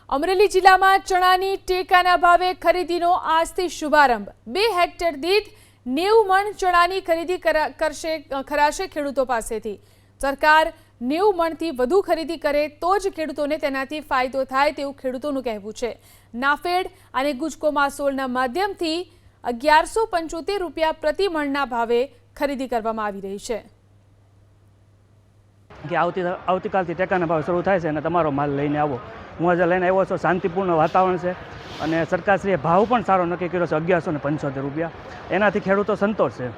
અમરેલી જિલ્લામાં ચણાની ટેકાના ભાવે ખરીદીનો આજથી શુભારંભ। 2 હેક્ટર દીઠ 90 મણ ચણાની ખરીદી કરાશે ખેડૂતો પાસેથી। સરકાર 90 મણથી વધુ ખરીદી કરે તો જ ખેડૂતોને તેનાથી ફાયદો થાય તેવું ખેડૂતોનું કહેવું છે। નાફેડ અને ગુજકો માસોલના માધ્યમથી 1175 રૂપિયા પ્રતિ મણના ભાવે ખરીદી કરવામાં આવી રહી છે। કે આવતીકાલથી ટેકાના ભાવ શરૂ થાય છે અને તમારો માલ લઈને આવો। હું આજે લઈને આવ્યો છું। શાંતિપૂર્ણ વાતાવરણ છે અને સરકારશ્રીએ ભાવ પણ સારો નક્કી કર્યો છે 1175 રૂપિયા। એનાથી ખેડૂતો સંતોષ છે,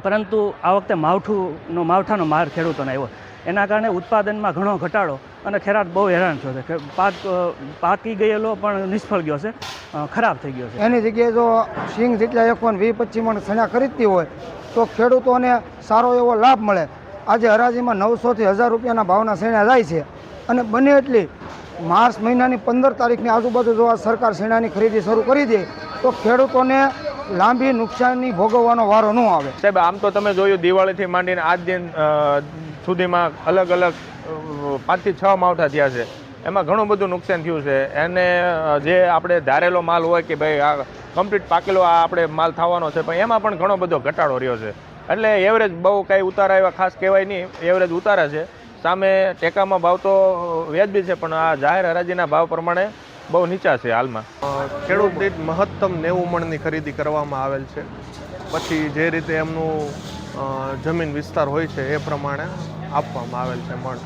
પરંતુ આ વખતે માવઠાનો માર ખેડૂતોને આવ્યો, એના કારણે ઉત્પાદનમાં ઘણો ઘટાડો અને ખેરાત બહુ હેરાન થયો છે। પાકી ગયેલો પણ નિષ્ફળ ગયો છે, ખરાબ થઈ ગયો છે। એની જગ્યાએ જો સિંગ જેટલા 120-25 મણ ચણા ખરીદતી હોય તો ખેડૂતોને સારો એવો લાભ મળે। આજે હરાજીમાં 900 થી 1000 રૂપિયાના ભાવના શેણા જાય છે અને બને એટલી માર્ચ મહિનાની 15 તારીખની આજુબાજુ જો આ સરકાર શેણાની ખરીદી શરૂ કરી દે તો ખેડૂતોને લાંબી નુકસાની ભોગવવાનો વારો ન આવે। સાહેબ, આમ તો તમે જોયું દિવાળીથી માંડીને આજ દિન સુધીમાં અલગ અલગ 5 થી 6 માવઠા થયા છે, એમાં ઘણું બધું નુકસાન થયું છે। એને જે આપણે ધારેલો માલ હોય કે ભાઈ આ કમ્પ્લીટ પાકેલો આ આપણે માલ થવાનો છે, પણ એમાં પણ ઘણો બધો ઘટાડો રહ્યો છે। એટલે એવરેજ બહુ કાંઈ ઉતારા એવા ખાસ કહેવાય નહીં, એવરેજ ઉતારા છે। સામે ટેકામાં ભાવ તો વ્યાજબી છે, પણ આ જાહેર હરાજીના ભાવ પ્રમાણે બહુ નીચા છે હાલમાં। ખેડૂત દીઠ મહત્તમ 90 મણની ખરીદી કરવામાં આવેલ છે। પછી જે રીતે એમનું જમીન વિસ્તાર હોય છે એ પ્રમાણે આપવામાં આવેલ છે મણ।